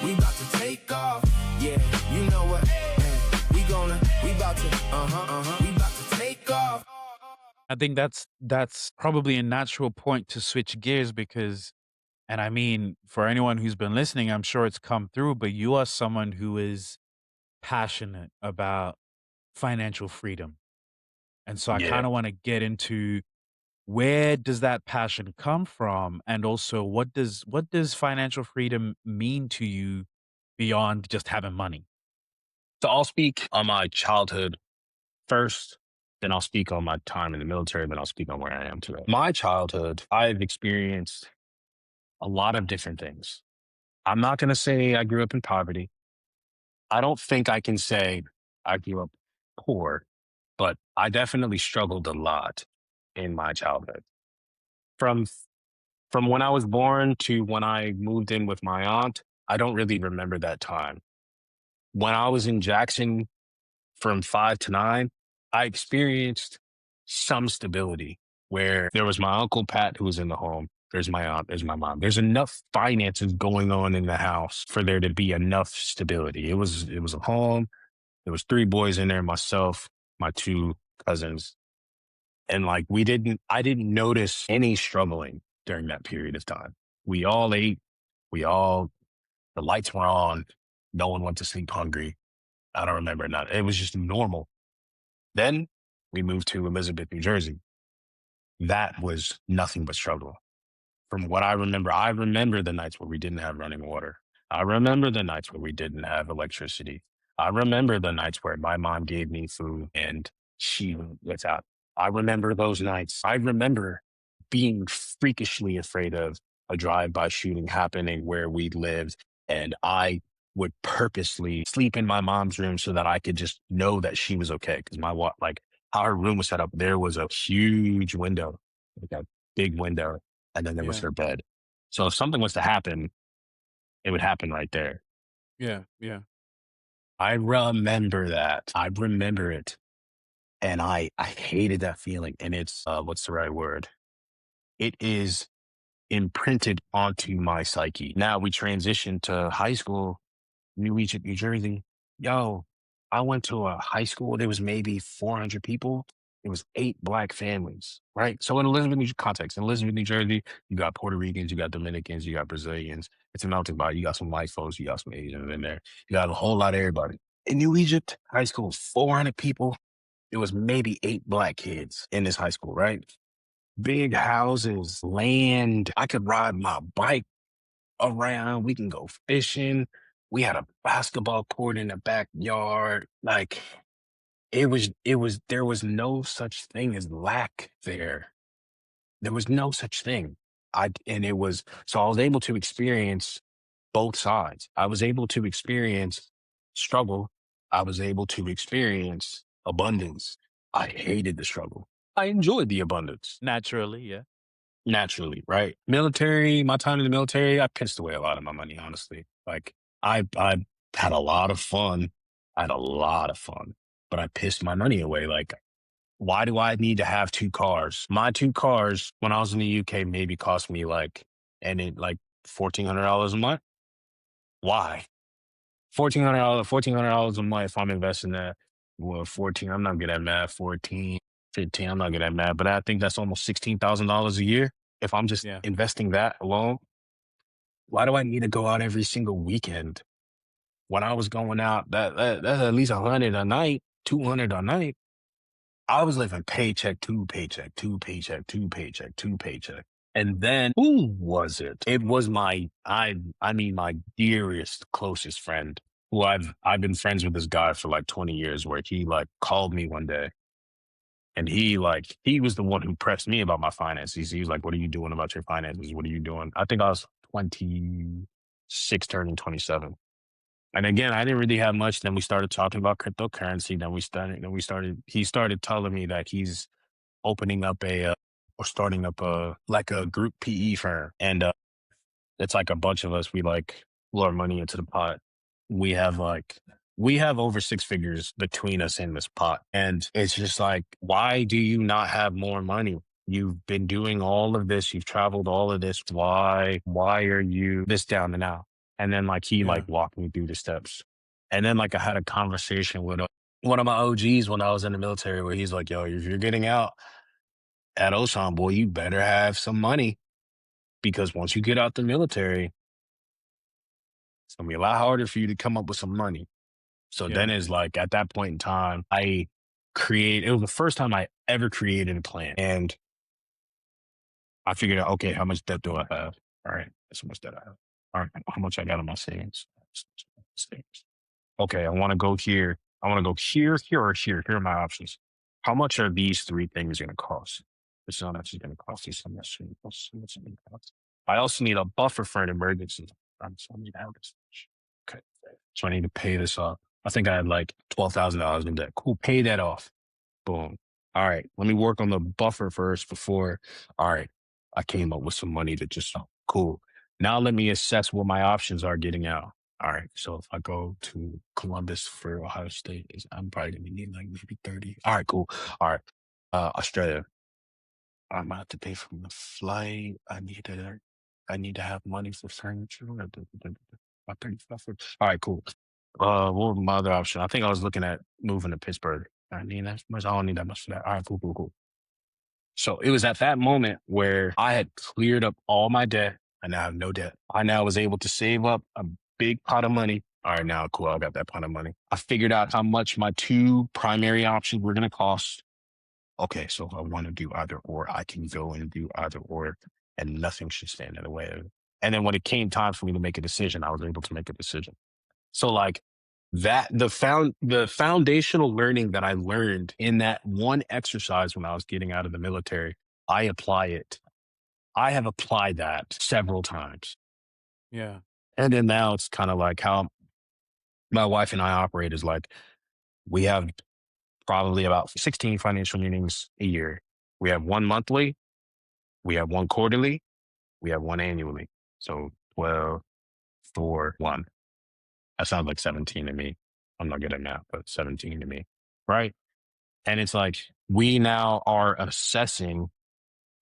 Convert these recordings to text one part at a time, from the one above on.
we about to take off. Yeah, you know what? We about to, we about to take off. I think that's probably a natural point to switch gears because, and I mean, for anyone who's been listening, I'm sure it's come through, but you are someone who is passionate about financial freedom. And so I Yeah. kind of want to get into where does that passion come from? And also what does financial freedom mean to you beyond just having money? So I'll speak on my childhood first, then I'll speak on my time in the military, then I'll speak on where I am today. My childhood, I've experienced a lot of different things. I'm not going to say I grew up in poverty. I don't think I can say I grew up poor, but I definitely struggled a lot in my childhood. From from when I was born to when I moved in with my aunt, I don't really remember that time. When I was in Jackson from 5 to 9, I experienced some stability where there was my uncle Pat who was in the home. There's my aunt, there's my mom. There's enough finances going on in the house for there to be enough stability. It was a home. There was 3 boys in there, myself, my 2 cousins. And like I didn't notice any struggling during that period of time. We all ate, we all the lights were on, no one went to sleep hungry. I don't remember not. It was just normal. Then we moved to Elizabeth, New Jersey. That was nothing but struggle. From what I remember the nights where we didn't have running water. I remember the nights where we didn't have electricity. I remember the nights where my mom gave me food and she was out. I remember those nights. I remember being freakishly afraid of a drive-by shooting happening where we lived, and I would purposely sleep in my mom's room so that I could just know that she was okay. Because like how her room was set up, there was a huge window, like a big window, and then there was Yeah. her bed. So if something was to happen, it would happen right there. Yeah. Yeah. I remember that. I remember it. And I hated that feeling. And it's what's the right word? It is imprinted onto my psyche. Now we transitioned to high school, New Egypt, New Jersey. Yo, I went to a high school. There was maybe 400 people. It was 8 Black families, right? So in Elizabeth, context, in Elizabeth, New Jersey, you got Puerto Ricans, you got Dominicans, you got Brazilians. It's a melting pot. You got some white folks, you got some Asians in there. You got a whole lot of everybody. In New Egypt, high school, 400 people. It was maybe 8 Black kids in this high school, right? Big houses, land. I could ride my bike around. We can go fishing. We had a basketball court in the backyard. Like there was no such thing as lack there. There was no such thing. And it was, so I was able to experience both sides. I was able to experience struggle. I was able to experience abundance. I hated the struggle. I enjoyed the abundance Naturally, yeah. naturally, right? Military, my time in the military, I pissed away a lot of my money, honestly. Like I had a lot of fun. I had a lot of fun, but I pissed my money away. Like, why do I need to have 2 cars? My 2 cars when I was in the UK maybe cost me like $1,400 a month. Why? $1,400 a month if I'm investing that. Well, 14, I'm not good at math. 14, 15, I'm not good at math, but I think that's almost $16,000 a year. If I'm just Yeah. investing that alone, why do I need to go out every single weekend? When I was going out, that's at least 100 a night, 200 a night. I was living paycheck to paycheck, to paycheck, to paycheck, to paycheck. And then who was it? It was I mean my dearest, closest friend who I've been friends with this guy for like 20 years, where he like called me one day and he was the one who pressed me about my finances. He was like, "What are you doing about your finances? What are you doing?" I think I was 26 turning 27. And again, I didn't really have much. Then we started talking about cryptocurrency. He started telling me that he's opening up or starting up like a group PE firm. And it's like a bunch of us, we like pull our money into the pot. We have we have over 6 figures between us in this pot. And it's just like, why do you not have more money? You've been doing all of this. You've traveled all of this. Why are you this down and out? And then like he Yeah. like walked me through the steps. And then like I had a conversation with one of my OGs when I was in the military where he's like, yo, if you're getting out at Osan, boy, you better have some money because once you get out the military, it's gonna be a lot harder for you to come up with some money. So then Yeah. it's like at that point in time, it was the first time I ever created a plan. And I figured out, okay, how much debt do I have? All right, that's how much debt I have. All right, how much I got in my savings? Savings. Okay, I want to go here. I want to go here, here, or here. Here are my options. How much are these three things going to cost? It's not actually going to cost you so much. I also need a buffer for an emergency. So I need to have this much. Okay, so I need to pay this off. I think I had like $12,000 in debt. Cool, pay that off. Boom. All right, let me work on the buffer first before. All right, I came up with some money to just cool. Now let me assess what my options are getting out. All right, so if I go to Columbus for Ohio State, I'm probably gonna need like maybe 30. All right, cool. All right, Australia. I'm gonna have to pay for the flight. I need to have money for furniture. My 35. All right, cool. What was my other option? I think I was looking at moving to Pittsburgh. I need that much. I don't need that much for that. All right, cool, cool, cool. So it was at that moment where I had cleared up all my debt. I now have no debt. I now was able to save up a big pot of money. All right, now cool. I got that pot of money. I figured out how much my two primary options were going to cost. Okay, so if I want to do either or, I can go and do either or, and nothing should stand in the way of it. And then when it came time for me to make a decision, I was able to make a decision. So like the foundational learning that I learned in that one exercise when I was getting out of the military, I apply it. I have applied that several times. Yeah. And then now it's kind of like how my wife and I operate is like we have probably about 16 financial meetings a year. We have one monthly, we have one quarterly, we have one annually. So 12, 4, 1. That sounds like 17 to me. I'm not good at math, but 17 to me. Right. And it's like we now are assessing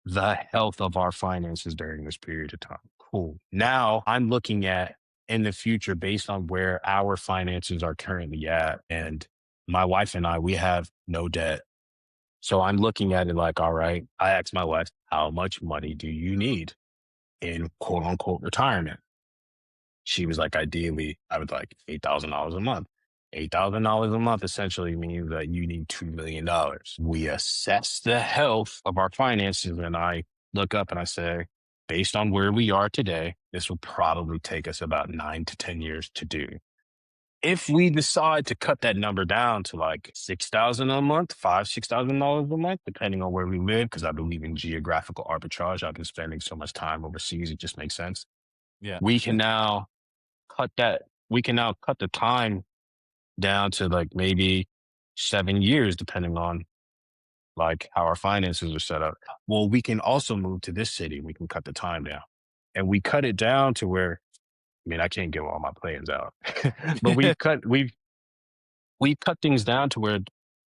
the health of our finances during this period of time. Cool. Now I'm looking at in the future based on where our finances are currently at. And my wife and I, we have no debt. So I'm looking at it like, all right, I asked my wife, how much money do you need in quote unquote retirement? She was like, ideally, I would like $8,000 a month. $8,000 a month essentially means that you need $2 million. We assess the health of our finances, and I look up and I say, based on where we are today, this will probably take us about 9 to 10 years to do. If we decide to cut that number down to like $6,000 a month, $6,000 a month, depending on where we live, because I believe in geographical arbitrage. I've been spending so much time overseas, it just makes sense. Yeah. We can now cut the time down to like maybe 7 years, depending on like how our finances are set up. Well, we can also move to this city. We can cut the time down, and we cut it down to where, I mean, I can't give all my plans out, but we've cut things down to where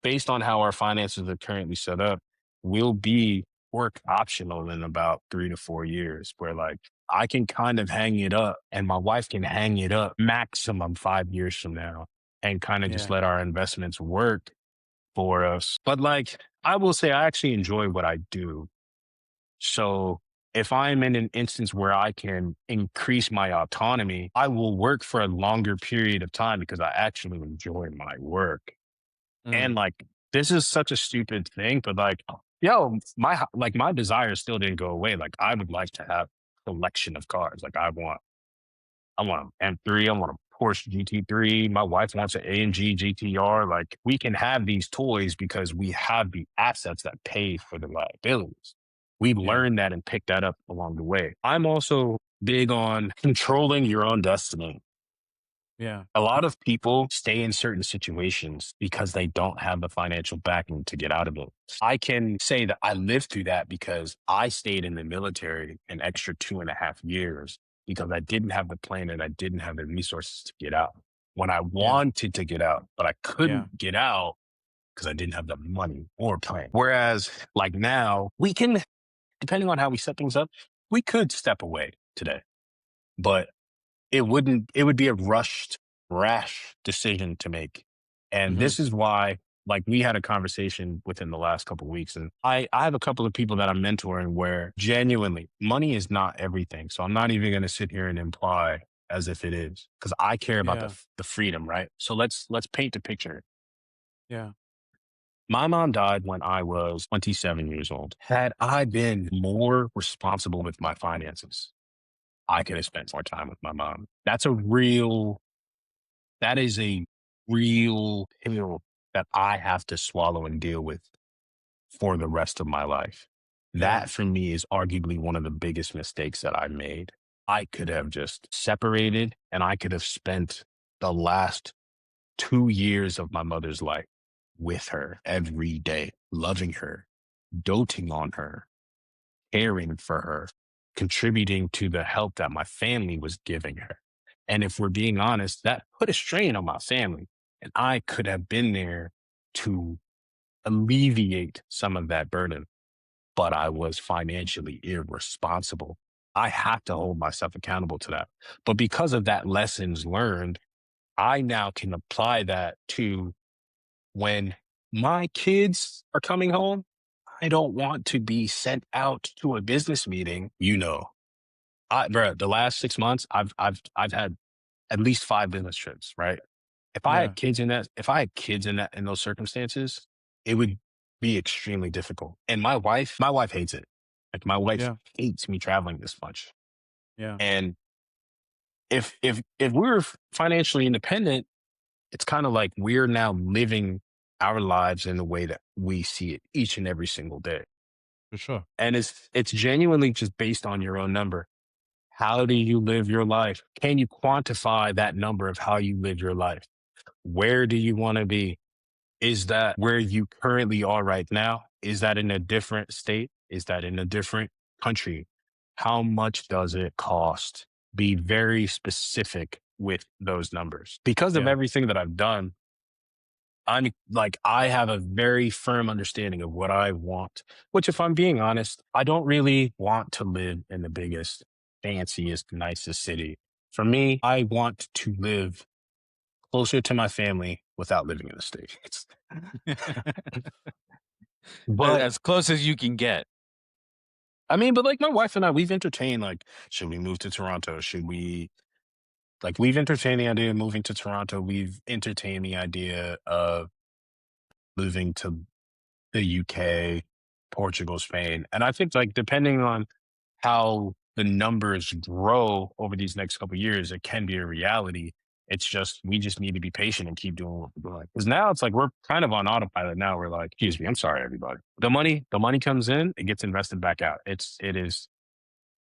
based on how our finances are currently set up, we'll be work optional in about 3 to 4 years, where like I can kind of hang it up and my wife can hang it up maximum 5 years from now and kind of just Yeah. let our investments work for us. But like, I will say I actually enjoy what I do. So if I'm in an instance where I can increase my autonomy, I will work for a longer period of time because I actually enjoy my work. And Mm. like, this is such a stupid thing, but like, my desire still didn't go away. Like, I would like to have a collection of cars. Like, I want an M3, I want a Porsche GT3. My wife wants an AMG GTR. Like, we can have these toys because we have the assets that pay for the liabilities. We've Yeah. learned that and picked that up along the way. I'm also big on controlling your own destiny. Yeah. A lot of people stay in certain situations because they don't have the financial backing to get out of it. I can say that I lived through that because I stayed in the military an extra 2.5 years because I didn't have the plan and I didn't have the resources to get out when I Yeah. wanted to get out, but I Yeah. couldn't get out because I didn't have the money or plan. Whereas like now we can, depending on how we set things up, we could step away today, but it would be a rash decision to make. And Hmm. this is why, like, we had a conversation within the last couple of weeks, and I have a couple of people that I'm mentoring where genuinely money is not everything. So I'm not even going to sit here and imply as if it is, because I care about Yeah. the freedom, right? So let's paint a picture. Yeah. My mom died when I was 27 years old. Had I been more responsible with my finances, I could have spent more time with my mom. That is a real pill that I have to swallow and deal with for the rest of my life. Yeah. That for me is arguably one of the biggest mistakes that I made. I could have just separated and I could have spent the last 2 years of my mother's life with her every day, loving her, doting on her, caring for her, contributing to the help that my family was giving her. And if we're being honest, that put a strain on my family. And I could have been there to alleviate some of that burden, but I was financially irresponsible. I have to hold myself accountable to that. But because of that lessons learned, I now can apply that to when my kids are coming home. I don't want to be sent out to a business meeting. The last 6 months, I've had at least 5 business trips, right? Yeah. If I had kids in those circumstances, it would be extremely difficult. And my wife hates it. Like my wife Yeah. hates me traveling this much. Yeah. And if we're financially independent, it's kind of like we're now living our lives in the way that we see it each and every single day. For sure. And it's genuinely just based on your own number. How do you live your life? Can you quantify that number of how you live your life? Where do you want to be? Is that where you currently are right now? Is that in a different state? Is that in a different country? How much does it cost? Be very specific with those numbers. Because of Yeah. everything that I've done, I have a very firm understanding of what I want, which, if I'm being honest, I don't really want to live in the biggest, fanciest, nicest city. For me, I want to live closer to my family without living in the States. But As close as you can get. I mean, but like my wife and I, we've entertained, like, should we move to Toronto? We've entertained the idea of moving to Toronto. We've entertained the idea of moving to the UK, Portugal, Spain. And I think, like, depending on how the numbers grow over these next couple of years, it can be a reality. It's just we just need to be patient and keep doing what we're doing. Because now it's like we're kind of on autopilot now. We're like, excuse me, I'm sorry, everybody. The money comes in, it gets invested back out. It is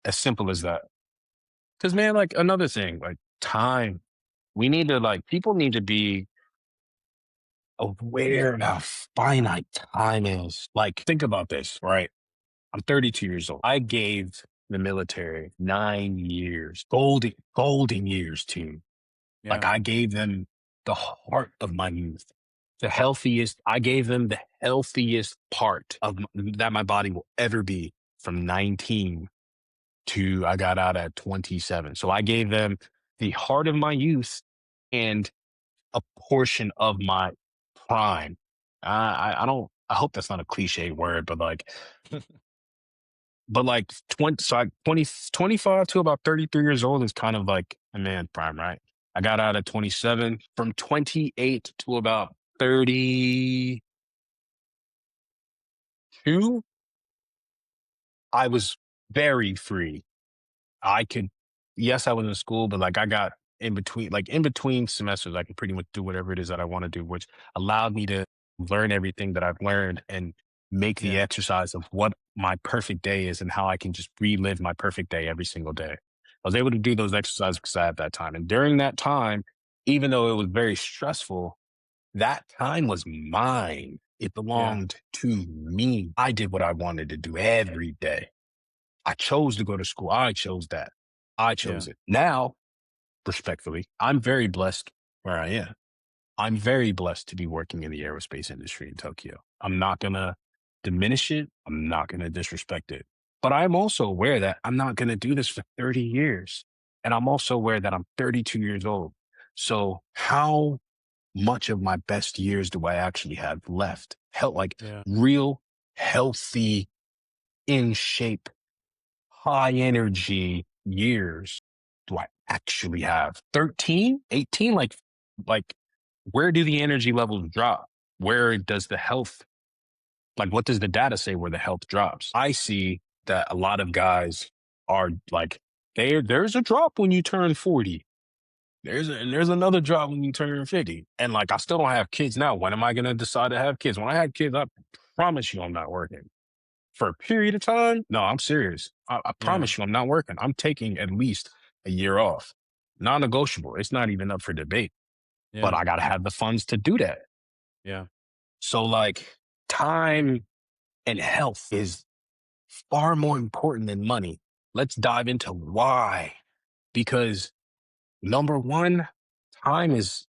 as simple as that. Because, man, like, another thing, like, time. People need to be aware of how finite time is. Like, think about this, right? I'm 32 years old. I gave the military 9 years, golden years, too. Like, Yeah. I gave them the heart of my youth, I gave them the healthiest part that my body will ever be, from 19 to I got out at 27. So I gave them the heart of my youth and a portion of my prime. I hope that's not a cliche word, but 25 to about 33 years old is kind of like a man prime, right? I got out at 27. From 28 to about 32, I was very free. I could, yes, I was in school, but like I got in between semesters, I could pretty much do whatever it is that I want to do, which allowed me to learn everything that I've learned and make the Yeah. exercise of what my perfect day is and how I can just relive my perfect day every single day. I was able to do those exercises because I had that time. And during that time, even though it was very stressful, that time was mine. It Yeah. belonged to me. I did what I wanted to do every day. I chose to go to school. I chose that. I Yeah. chose it. Now, respectfully, I'm very blessed where I am. I'm very blessed to be working in the aerospace industry in Tokyo. I'm not going to diminish it. I'm not going to disrespect it. But I'm also aware that I'm not going to do this for 30 years. And I'm also aware that I'm 32 years old. So how much of my best years do I actually have left? Like Yeah. real, healthy, in shape, high energy years do I actually have? 13, 18? Like where do the energy levels drop? Where does the health, like what does the data say where the health drops? I see that a lot of guys are like, there's a drop when you turn 40. There's another drop when you turn 50. And like I still don't have kids now. When am I gonna decide to have kids? When I had kids, I promise you I'm not working. For a period of time? No, I'm serious. I Yeah. promise you I'm not working. I'm taking at least a year off. Non-negotiable. It's not even up for debate. But Yeah. I gotta have the funds to do that. Yeah. So like time and health is far more important than money. Let's dive into why. Because number one, time is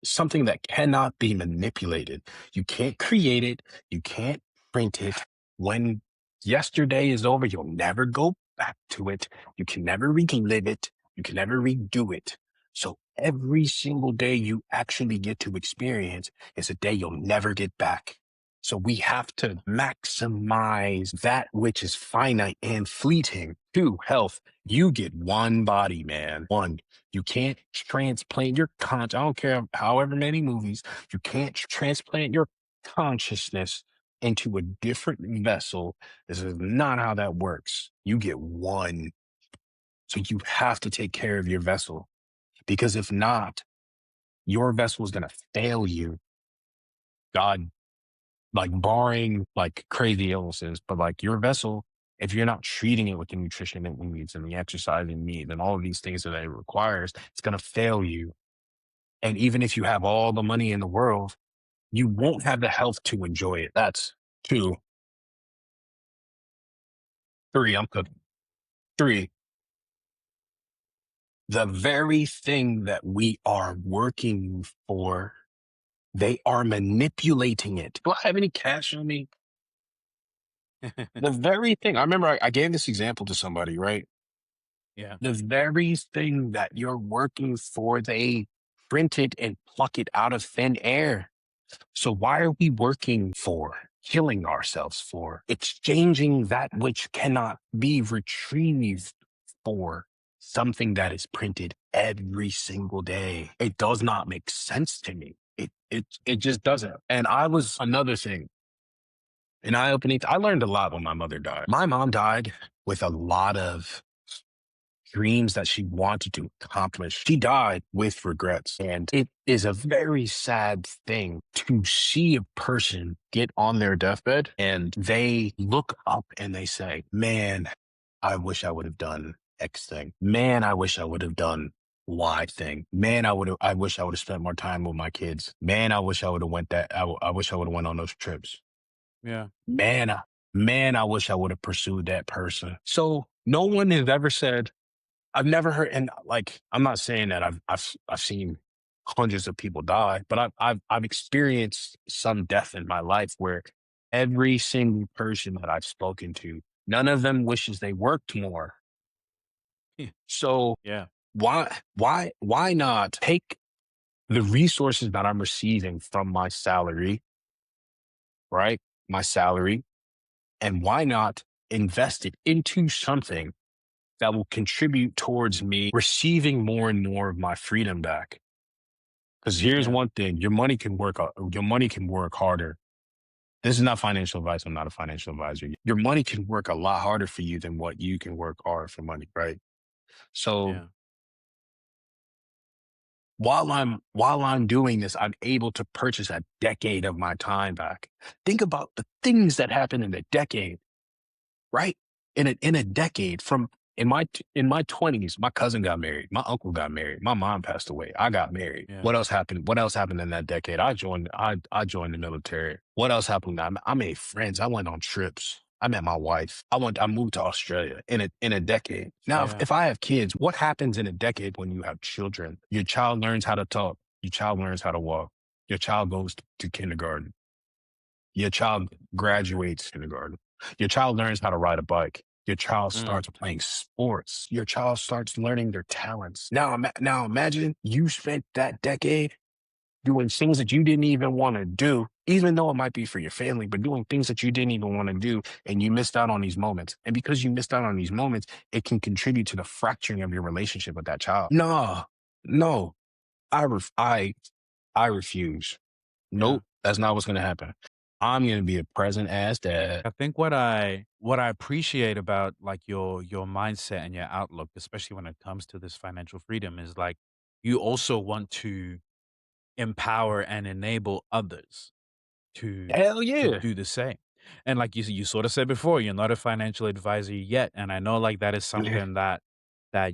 something that cannot be manipulated. You can't create it. You can't print it. When yesterday is over, you'll never go back to it. You can never relive it. You can never redo it. So every single day you actually get to experience is a day you'll never get back. So we have to maximize that which is finite and fleeting. Two, health. You get one body, man. One. You can't transplant your I don't care however many movies, you can't transplant your consciousness into a different vessel. This is not how that works. You get one. So you have to take care of your vessel because if not, your vessel is going to fail you. God, like barring like crazy illnesses, but like your vessel, if you're not treating it with the nutrition it needs and the exercise it needs and all of these things that it requires, it's going to fail you. And even if you have all the money in the world, you won't have the health to enjoy it. That's two. Three, I'm cooking. Three, the very thing that we are working for, they are manipulating it. Do I have any cash on me? The very thing, I remember I gave this example to somebody, right? Yeah. The very thing that you're working for, they print it and pluck it out of thin air. So why are we working for, killing ourselves for, exchanging that which cannot be retrieved for something that is printed every single day? It does not make sense to me. It just doesn't. And I was another thing, an eye-opening. I learned a lot when my mother died. My mom died with a lot of dreams that she wanted to accomplish. She died with regrets. And it is a very sad thing to see a person get on their deathbed and they look up and they say, man, I wish I would have done X thing. Man, I wish I would have done Y thing. Man, I wish I would have spent more time with my kids. Man, I wish I would have went that. I wish I would have went on those trips. Yeah. Man, man, I wish I would have pursued that person. So no one has ever said, I've never heard, and like, I'm not saying that I've seen hundreds of people die, but I've experienced some death in my life where every single person that I've spoken to, none of them wishes they worked more. So Yeah. why not take the resources that I'm receiving from my salary, right? My salary, and why not invest it into something that will contribute towards me receiving more and more of my freedom back. Because here's Yeah. one thing: your money can work harder. This is not financial advice. I'm not a financial advisor. Your money can work a lot harder for you than what you can work hard for money, right? So Yeah. while I'm doing this, I'm able to purchase a decade of my time back. Think about the things that happen in a decade, right? In a decade from in my 20s, my cousin got married, my uncle got married, my mom passed away, I got married. Yeah. What else happened? What else happened in that decade? I joined the military. What else happened? I made friends. I went on trips. I met my wife. I moved to Australia in a decade. Now, if, Yeah. if I have kids, what happens in a decade when you have children? Your child learns how to talk. Your child learns how to walk. Your child goes to kindergarten. Your child graduates kindergarten. Your child learns how to ride a bike. Your child Mm. starts playing sports. Your child starts learning their talents. Now imagine you spent that decade doing things that you didn't even want to do, even though it might be for your family, but doing things that you didn't even want to do, and you missed out on these moments. And because you missed out on these moments, it can contribute to the fracturing of your relationship with that child. No, no, I refuse. Yeah. Nope, that's not what's going to happen. I'm going to be a present ass dad. I think what I appreciate about like your mindset and your outlook, especially when it comes to this financial freedom, is like you also want to empower and enable others to Hell yeah. do the same. And like you sort of said before, you're not a financial advisor yet, and I know like that is Yeah. something that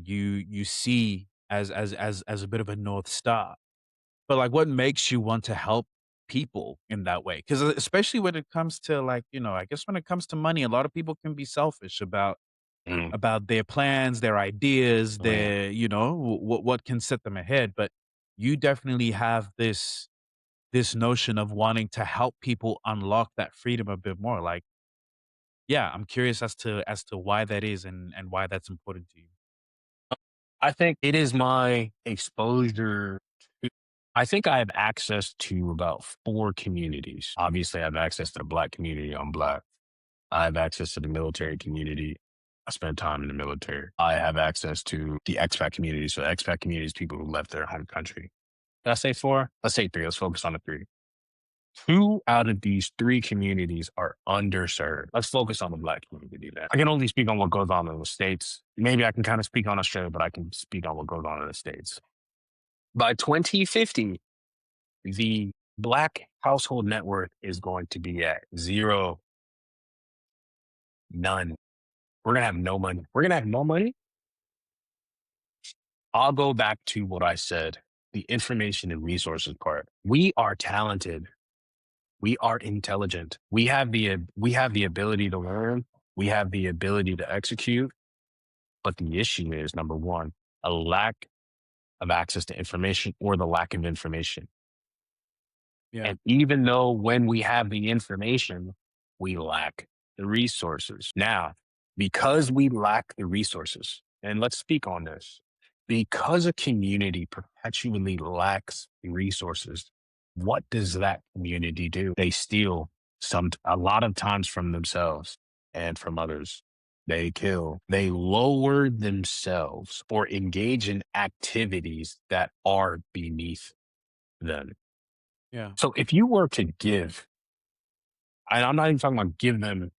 you see as a bit of a north star. But like, what makes you want to help people in that way? Because especially when it comes to like, I guess when it comes to money, a lot of people can be selfish Mm, about their plans, their ideas, man. their what can set them ahead. But you definitely have this notion of wanting to help people unlock that freedom a bit more. Like, yeah, I'm curious as to why that is and why that's important to you. I think it is my exposure to, I think I have access to about four communities. Obviously, I have access to the Black community. I'm Black. I have access to the military community. I spent time in the military. I have access to the expat community. So, expat community is people who left their home country. Did I say four? Let's say three. Let's focus on the three. Two out of these three communities are underserved. Let's focus on the Black community then. I can only speak on what goes on in the States. Maybe I can kind of speak on Australia, but I can speak on what goes on in the States. By 2050, the Black household net worth is going to be at zero, none. We're going to have no money. We're going to have no money. I'll go back to what I said, the information and resources part. We are talented. We are intelligent. We have the ability to learn. We have the ability to execute. But the issue is number one, a lack of access to information or the lack of information. Yeah. And even though when we have the information, we lack the resources. Now, because we lack the resources, and let's speak on this, because a community perpetually lacks resources, what does that community do? They steal a lot of times from themselves and from others. They kill, they lower themselves or engage in activities that are beneath them. Yeah. So if you were to give, and I'm not even talking about give them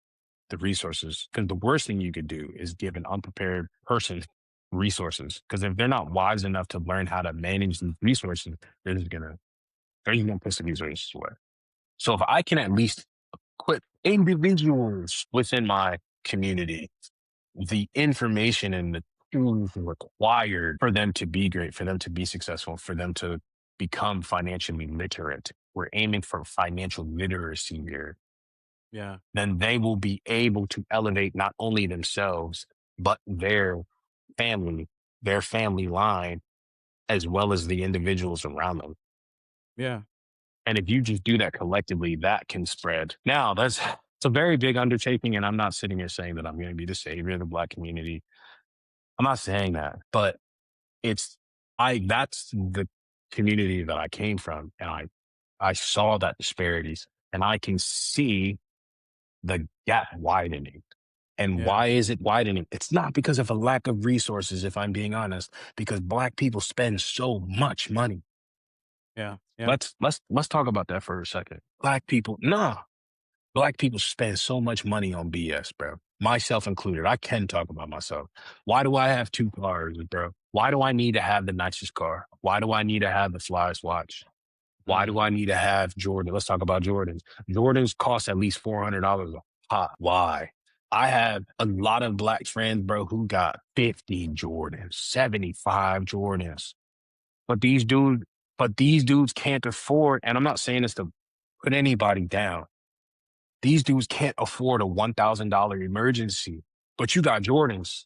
the resources, because the worst thing you could do is give an unprepared person resources. Because if they're not wise enough to learn how to manage these resources, they're just gonna push the resources away. So if I can at least equip individuals within my community the information and the tools required for them to be great, for them to be successful, for them to become financially literate. We're aiming for financial literacy here. Yeah. Then they will be able to elevate not only themselves, but family, their family line, as well as the individuals around them. Yeah. And if you just do that collectively, that can spread. Now, it's a very big undertaking, and I'm not sitting here saying that I'm going to be the savior of the Black community. I'm not saying that, but it's that's the community that I came from, and I saw that disparities, and I can see the gap widening. And Yeah. why is it widening? It's not because of a lack of resources, if I'm being honest, because Black people spend so much money. Yeah. Yeah. Let's talk about that for a second. Black people, nah, Black people spend so much money on BS, bro. Myself included. I can talk about myself. Why do I have two cars, bro? Why do I need to have the nicest car? Why do I need to have the flyest watch? Why do Mhm. I need to have Jordan? Let's talk about Jordans. Jordans cost at least $400 a pop. Why? I have a lot of Black friends, bro, who got 50 Jordans, 75 Jordans. But these dudes can't afford, and I'm not saying this to put anybody down. These dudes can't afford a $1,000 emergency, but you got Jordans.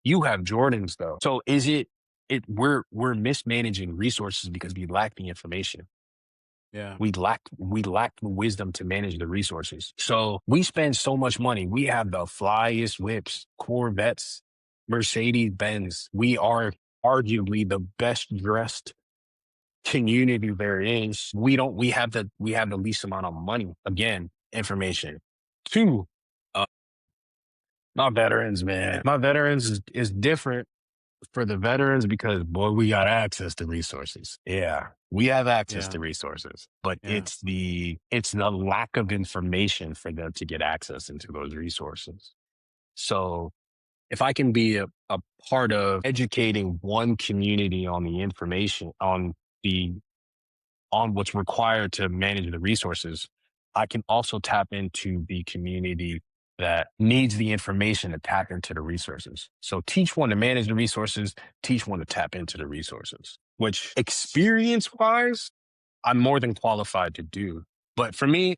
You have Jordans though. So is it we're mismanaging resources because we lack the information. Yeah. We lack the wisdom to manage the resources. So we spend so much money. We have the flyest whips, Corvettes, Mercedes Benz. We are arguably the best dressed community there is. We have the least amount of money. Again, information. Two, uh, my veterans, man. My veterans is different for the veterans because boy, we got access to resources. Yeah, we have access Yeah. to resources, but Yeah. it's the lack of information for them to get access into those resources. So if I can be a part of educating one community on the information the on what's required to manage the resources, I can also tap into the community that needs the information to tap into the resources. So teach one to manage the resources, teach one to tap into the resources, which experience wise, I'm more than qualified to do. But for me,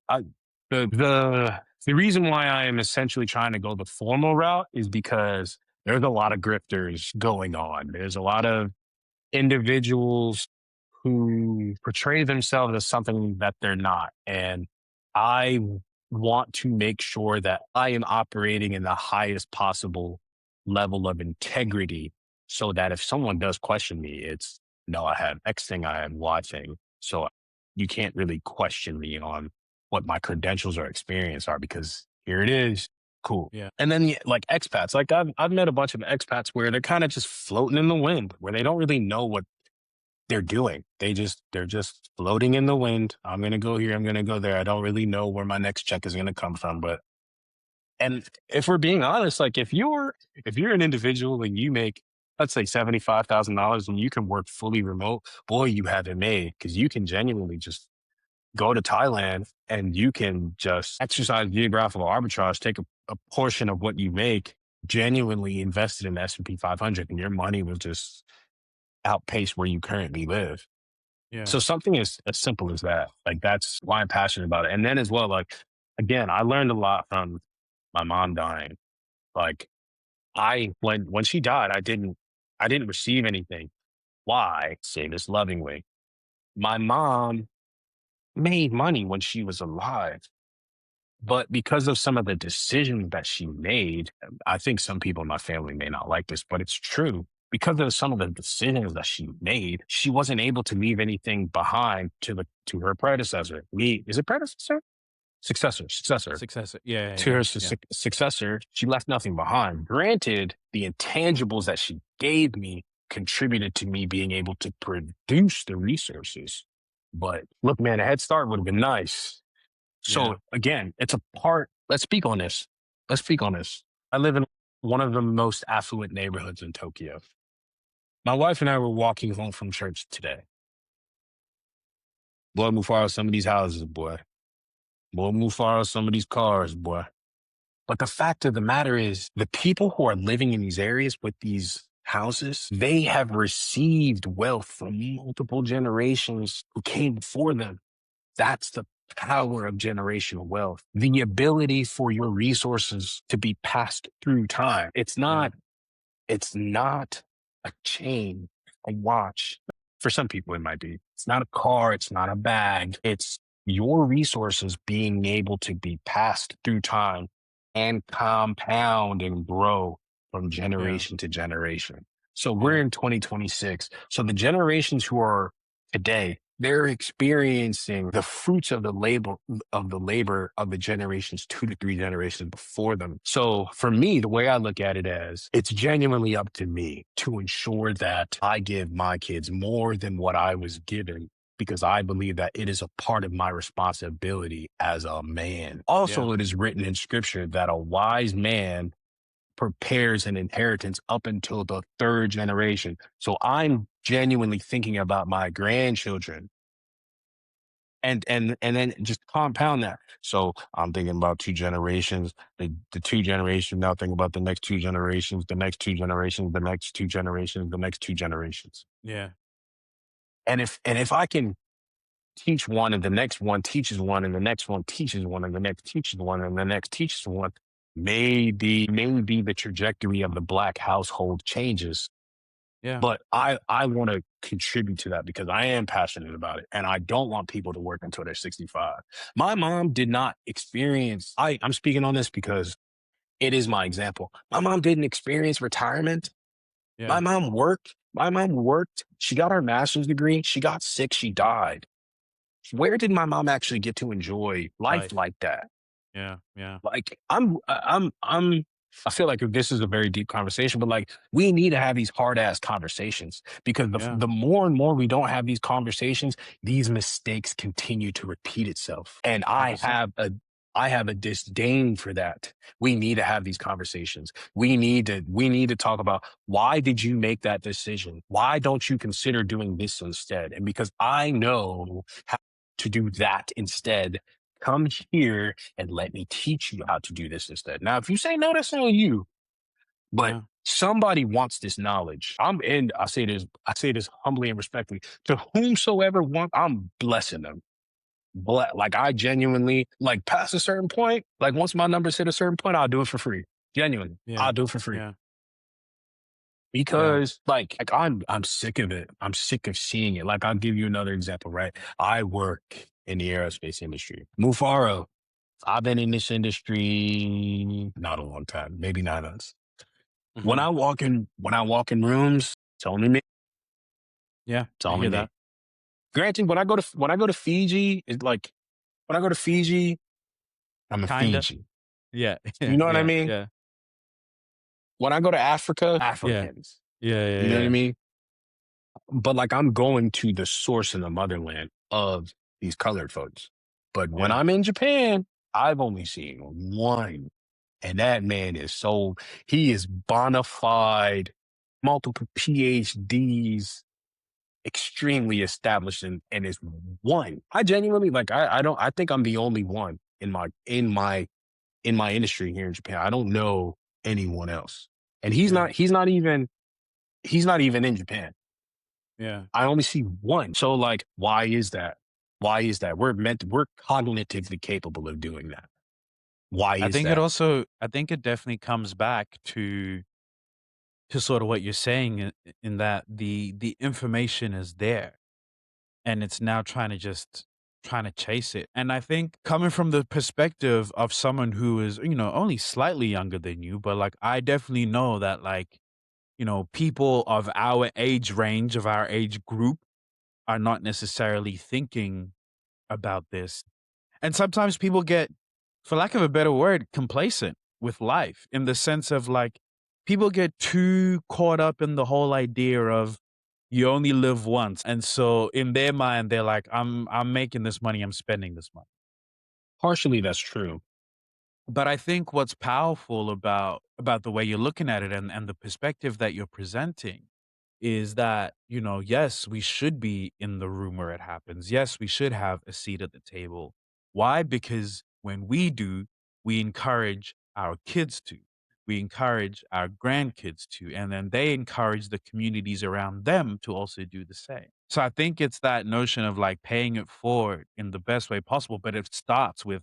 the reason why I am essentially trying to go the formal route is because there's a lot of grifters going on. There's a lot of individuals who portray themselves as something that they're not. And I want to make sure that I am operating in the highest possible level of integrity so that if someone does question me, it's no, I have X thing I am watching. So you can't really question me on what my credentials or experience are because here it is. Cool. Yeah. And then like expats, like I've met a bunch of expats where they're kind of just floating in the wind, where they don't really know what they're doing. They're just floating in the wind. I'm gonna go here, I'm gonna go there. I don't really know where my next check is gonna come from. But and if we're being honest, like if you're an individual and you make let's say $75,000 and you can work fully remote, boy, you have it made because you can genuinely just go to Thailand and you can just exercise geographical arbitrage, take a portion of what you make, genuinely invest it in the S&P 500, and your money will just outpace where you currently live. Yeah. So something as simple as that, like that's why I'm passionate about it. And then as well, like again, I learned a lot from my mom dying. Like when she died, I didn't receive anything. Why? Say this lovingly. My mom made money when she was alive. But because of some of the decisions that she made, I think some people in my family may not like this, but it's true. Because of some of the decisions that she made, she wasn't able to leave anything behind to her predecessor. Is it predecessor? Successor. Success. Yeah. To her Yeah. successor, she left nothing behind. Granted, the intangibles that she gave me contributed to me being able to produce the resources. But look, man, a head start would have been nice. Yeah. So again, it's a part. Let's speak on this. Let's speak on this. I live in one of the most affluent neighborhoods in Tokyo. My wife and I were walking home from church today. Boy, move far out some of these houses, boy. Boy, move far out some of these cars, boy. But the fact of the matter is, the people who are living in these areas with these houses, they have received wealth from multiple generations who came before them. That's the power of generational wealth. The ability for your resources to be passed through time. Yeah. It's not a chain, a watch. For some people, it might be. It's not a car. It's not a bag. It's your resources being able to be passed through time and compound and grow from Yeah. generation to generation. So we're Yeah. in 2026. So the generations who are today, they're experiencing the fruits of the labor of the generations 2 to 3 generations before them. So for me, the way I look at it as it's genuinely up to me to ensure that I give my kids more than what I was given because I believe that it is a part of my responsibility as a man. Also, Yeah. it is written in scripture that a wise man prepares an inheritance up until the third generation. So I'm genuinely thinking about my grandchildren and then just compound that. So I'm thinking about 2 generations, the 2 generations, now think about the next 2 generations, the next 2 generations, the next 2 generations, the next 2 generations. Yeah. And if I can teach one and the next one teaches one and the next one teaches one and the next teaches one and the next teaches one, maybe the trajectory of the Black household changes. Yeah. But I want to contribute to that because I am passionate about it and I don't want people to work until they're 65. My mom did not experience, I'm speaking on this because it is my example. My mom didn't experience retirement. Yeah. My mom worked. She got her master's degree. She got sick. She died. Where did my mom actually get to enjoy life Life. like that? Yeah. Yeah. Like I feel like this is a very deep conversation, but like we need to have these hard ass conversations because Yeah. the more and more we don't have these conversations, these mistakes continue to repeat itself. And 100%. I have a disdain for that. We need to have these conversations. We need to talk about why did you make that decision? Why don't you consider doing this instead? And because I know how to do that instead, come here and let me teach you how to do this instead. Now, if you say no, that's on you. But Yeah. somebody wants this knowledge. I say this humbly and respectfully. To whomsoever want, I'm blessing them. Like I genuinely like past a certain point, like once my numbers hit a certain point, I'll do it for free. Genuinely. Yeah. I'll do it for free. Yeah. Yeah. Because like I'm sick of it. I'm sick of seeing it. Like I'll give you another example, right? I work in the aerospace industry. Mufaro, I've been in this industry not a long time, maybe 9 months. Hmm. When I walk in rooms, it's only me. Yeah. It's I only hear me. that. Granted, when I go to Fiji, it's like when I go to Fiji, I'm in Kinda. Fiji. Yeah. You Yeah. know what I Yeah. mean? Yeah. When I go to Africa, Yeah. Africans. Yeah. Yeah. You know what I Yeah. mean? But like I'm going to the source in the motherland of these colored folks. But when Yeah. I'm in Japan, I've only seen one. And that man he is bona fide, multiple PhDs, extremely established and is one. I genuinely like I think I'm the only one in my industry here in Japan. I don't know anyone else. And Yeah. he's not even in Japan. Yeah. I only see one. So like, why is that? Why is that? We're cognitively capable of doing that. Why is that? I think it definitely comes back to sort of what you're saying in that the information is there and it's now trying to chase it. And I think coming from the perspective of someone who is, only slightly younger than you, but like I definitely know that like, people of our age range, of our age group are not necessarily thinking about this. And sometimes people get, for lack of a better word, complacent with life in the sense of like people get too caught up in the whole idea of you only live once. And so in their mind, they're like, I'm making this money, I'm spending this money. Partially, that's true. But I think what's powerful about the way you're looking at it and the perspective that you're presenting is that, yes, we should be in the room where it happens. Yes, we should have a seat at the table. Why? Because when we do, we encourage our kids to. We encourage our grandkids to, and then they encourage the communities around them to also do the same. So I think it's that notion of like paying it forward in the best way possible, but it starts with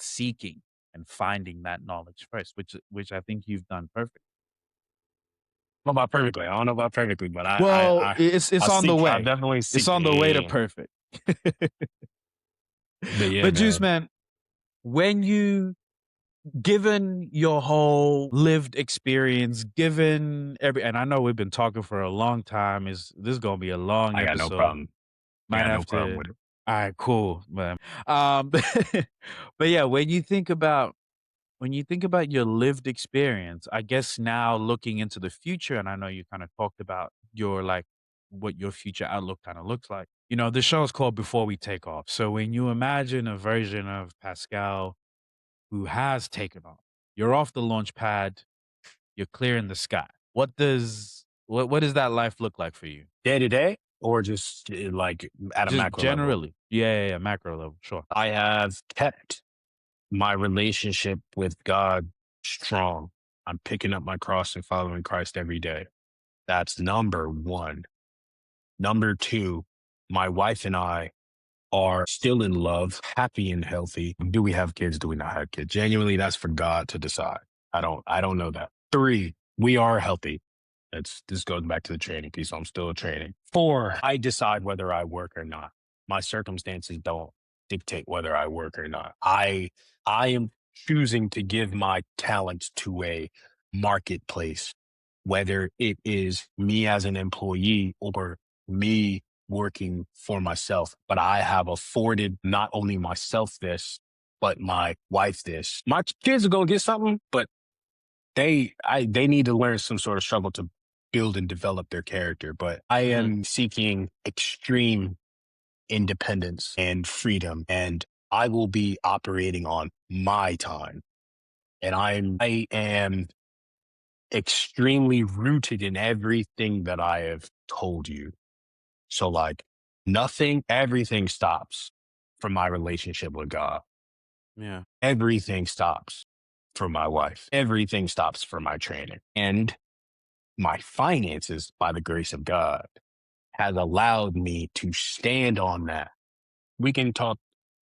seeking and finding that knowledge first, which I think you've done perfect. I don't know about perfectly, but Well, it's on the I way. definitely It's seek. on the way to Yeah. perfect. But yeah, But Juice man. Man, when you given your whole lived experience, given and I know we've been talking for a long time, is this gonna be a long I got no episode. problem. I Might got no have problem to. with it. All right, cool, man. But yeah, when you think about your lived experience, I guess now looking into the future, and I know you kind of talked about your like what your future outlook kind of looks like. The show is called Before We Take Off. So when you imagine a version of Pascal who has taken off, you're off the launch pad, you're clearing the sky. What does that life look like for you? Day to day, or just like at a Just macro level. generally. Yeah, macro level, sure. I have kept my relationship with God strong. I'm picking up my cross and following Christ every day. That's number one. Number two, my wife and I are still in love, happy and healthy. Do we have kids? Do we not have kids? Genuinely, that's for God to decide. I don't know that. Three, we are healthy. This goes back to the training piece. I'm still training. 4, I decide whether I work or not. My circumstances don't dictate whether I work or not. I am choosing to give my talents to a marketplace, whether it is me as an employee or me working for myself. But I have afforded not only myself this, but my wife this. My kids are gonna get something, but they need to learn some sort of struggle to build and develop their character. But I am seeking extreme independence and freedom, and I will be operating on my time. And I am extremely rooted in everything that I have told you. So like everything stops from my relationship with God. Yeah. Everything stops for my wife. Everything stops for my training. And my finances, by the grace of God, has allowed me to stand on that. We can talk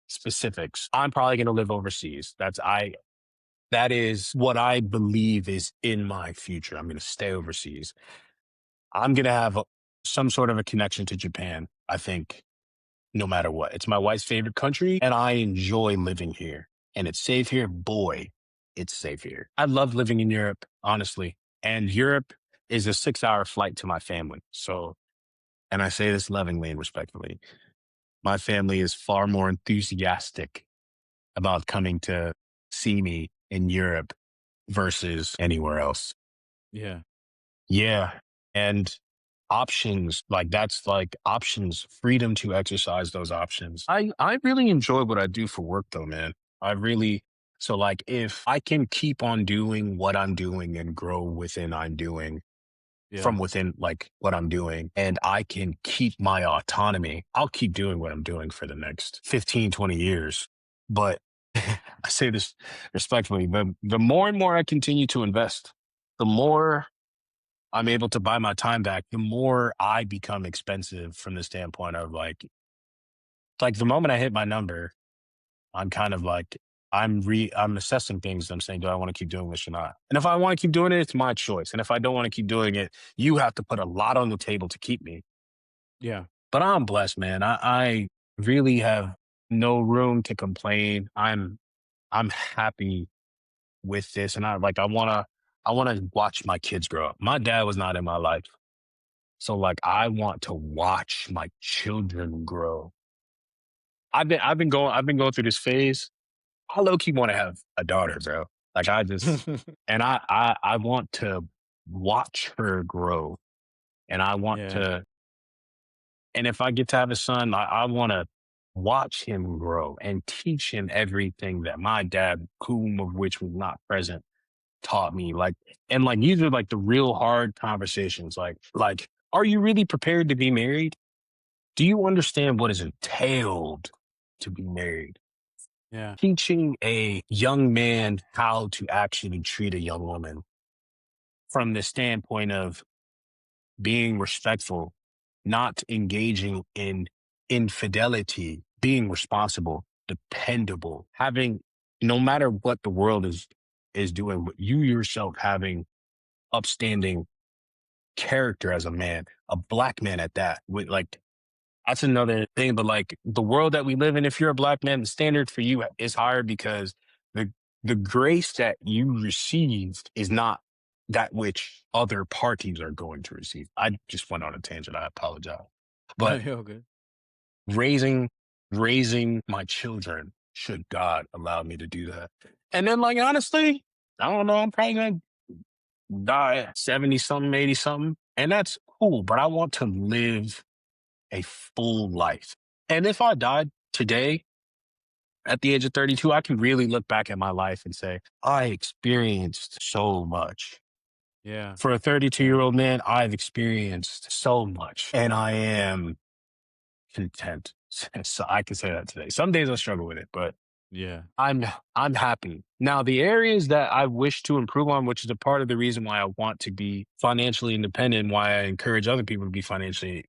specifics. I'm probably going to live overseas. That is what I believe is in my future. I'm going to stay overseas. I'm going to have some sort of a connection to Japan, I think, no matter what. It's my wife's favorite country, and I enjoy living here. And it's safe here. Boy, it's safe here. I love living in Europe, honestly. And Europe is a 6-hour flight to my family. So, and I say this lovingly and respectfully, my family is far more enthusiastic about coming to see me in Europe versus anywhere else. Yeah. Yeah. And options, like that's like options, freedom to exercise those options. I really enjoy what I do for work though, man. I really, so like if I can keep on doing what I'm doing and grow within I'm doing Yeah. from within like what I'm doing, and I can keep my autonomy, I'll keep doing what I'm doing for the next 15, 20 years. But I say this respectfully, the more and more I continue to invest, the more I'm able to buy my time back, the more I become expensive from the standpoint of like the moment I hit my number, I'm kind of like, I'm assessing things. I'm saying, do I want to keep doing this or not? And if I want to keep doing it, it's my choice. And if I don't want to keep doing it, you have to put a lot on the table to keep me. Yeah. But I'm blessed, man. I really have no room to complain. I'm happy with this. And I wanna watch my kids grow up. My dad was not in my life. So like I want to watch my children grow. I've been going through this phase. I low key want to have a daughter, bro. Like I just and I want to watch her grow. And I want Yeah. to and if I get to have a son, I want to watch him grow and teach him everything that my dad, whom of which was not present, taught me. Like, and like these are like the real hard conversations. Like, are you really prepared to be married? Do you understand what is entailed to be married? Yeah. Teaching a young man how to actually treat a young woman from the standpoint of being respectful, not engaging in infidelity, being responsible, dependable, having no matter what the world is doing, but you yourself having upstanding character as a man, a black man at that. With like that's another thing. But like the world that we live in, if you're a black man, the standard for you is higher because the the grace that you received is not that which other parties are going to receive. I just went on a tangent. I apologize. No, But you're good. raising raising my children, should God allow me to do that. And then like honestly, I don't know, I'm probably gonna die at 70 something, 80 something. And that's cool, but I want to live a full life. And if I died today at the age of 32, I can really look back at my life and say, I experienced so much. Yeah. For a 32-year-old man, I've experienced so much and I am content. So I can say that today. Some days I struggle with it, but Yeah. I'm happy. Now, the areas that I wish to improve on, which is a part of the reason why I want to be financially independent, why I encourage other people to be financially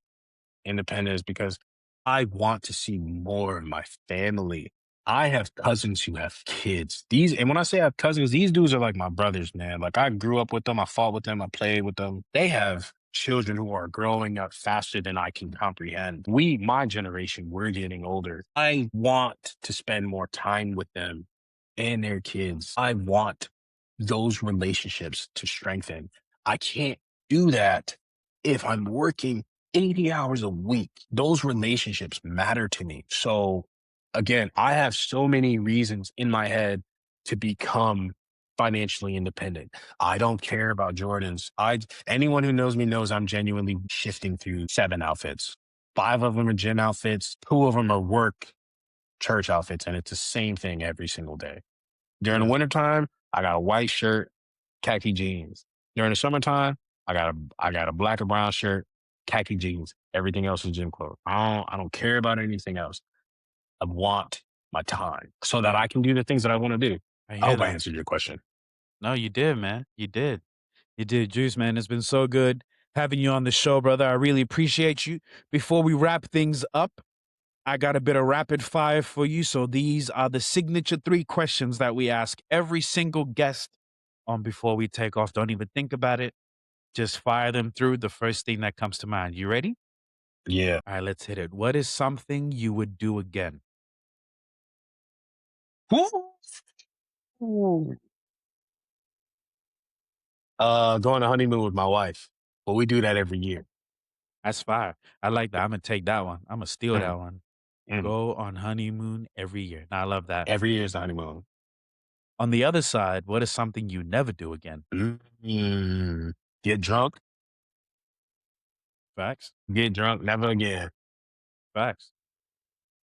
independent, is because I want to see more of my family I have cousins who have kids. And when I say I have cousins, these dudes are like my brothers, man. Like I grew up with them, I fought with them, I played with them. They have children who are growing up faster than I can comprehend. My generation, we're getting older. I want to spend more time with them and their kids. I want those relationships to strengthen. I can't do that if I'm working 80 hours a week. Those relationships matter to me. So again, I have so many reasons in my head to become financially independent. I don't care about Jordans. Anyone who knows me knows I'm genuinely shifting through 7 outfits. 5 of them are gym outfits, 2 of them are work church outfits, and it's the same thing every single day. During the wintertime, I got a white shirt, khaki jeans. During the summertime, I got a black or brown shirt, khaki jeans. Everything else is gym clothes. I don't care about anything else. I want my time so that I can do the things that I want to do. I I hear hope I that. answered your question. No, you did, man. You did. You did, Juice, man. It's been so good having you on the show, brother. I really appreciate you. Before we wrap things up, I got a bit of rapid fire for you. So these are the signature 3 questions that we ask every single guest on before we take off. Don't even think about it. Just fire them through the first thing that comes to mind. You ready? Yeah. All right, let's hit it. What is something you would do again? Ooh. Going on honeymoon with my wife. But we do that every year. That's fire. I like that. I'm going to take that one. I'm going to steal Mm, that one. mm. Go on honeymoon every year. Now, I love that. Every year is the honeymoon. On the other side, what is something you never do again? Get drunk. Facts. Get drunk. Never again. Facts.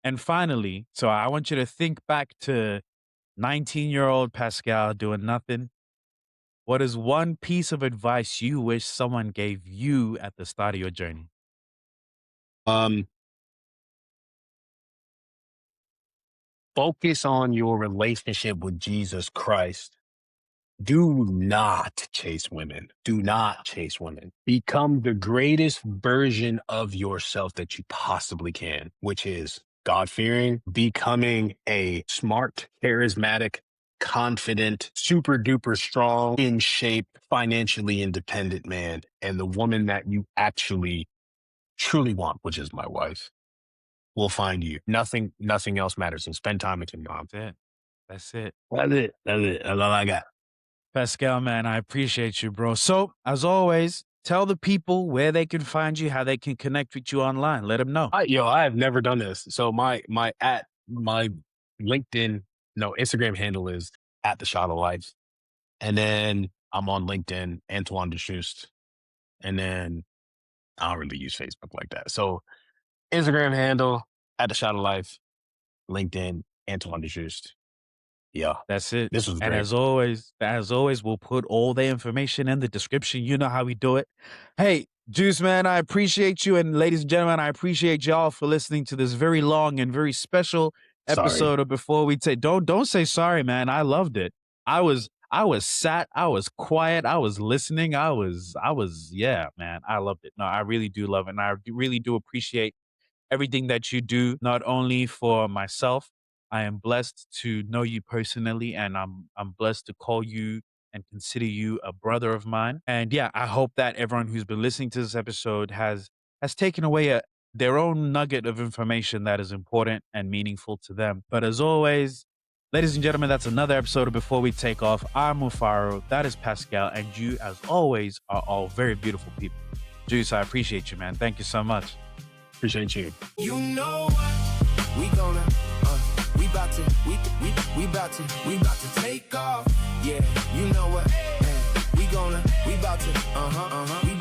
And finally, so I want you to think back to 19-year-old Pascal doing nothing. What is one piece of advice you wish someone gave you at the start of your journey? Focus on your relationship with Jesus Christ. Do not chase women. Do not chase women. Become the greatest version of yourself that you possibly can, which is God-fearing, becoming a smart, charismatic, confident, super duper strong, in shape, financially independent man. And the woman that you actually truly want, which is my wife, will find you. Nothing else matters. And spend time with your mom. That's it. That's it. That's it. That's all I got. Pascal, man, I appreciate you, bro. So, as always, tell the people where they can find you, how they can connect with you online. Let them know. I have never done this. So my LinkedIn, Instagram handle is @theshotoflife. And then I'm on LinkedIn, Antoine Dieujuste. And then I don't really use Facebook like that. So Instagram handle @theshotoflife, LinkedIn, Antoine Dieujuste. Yeah. That's it. This was And great. as always, we'll put all the information in the description. You know how we do it. Hey, Juice, man, I appreciate you. And ladies and gentlemen, I appreciate y'all for listening to this very long and very special episode of Before We Take. Don't say sorry, man. I loved it. I was sat, I was quiet, I was listening. Yeah, man. I loved it. No, I really do love it. And I really do appreciate everything that you do, not only for myself. I am blessed to know you personally, and I'm blessed to call you and consider you a brother of mine. And yeah, I hope that everyone who's been listening to this episode has taken away their own nugget of information that is important and meaningful to them. But as always, ladies and gentlemen, that's another episode of Before We Take Off. I'm Mufaro, that is Pascal, and you, as always, are all very beautiful people. Juice, I appreciate you, man. Thank you so much. Appreciate you. You know what? We gonna, we about to take off. Yeah, you know what? We about to, we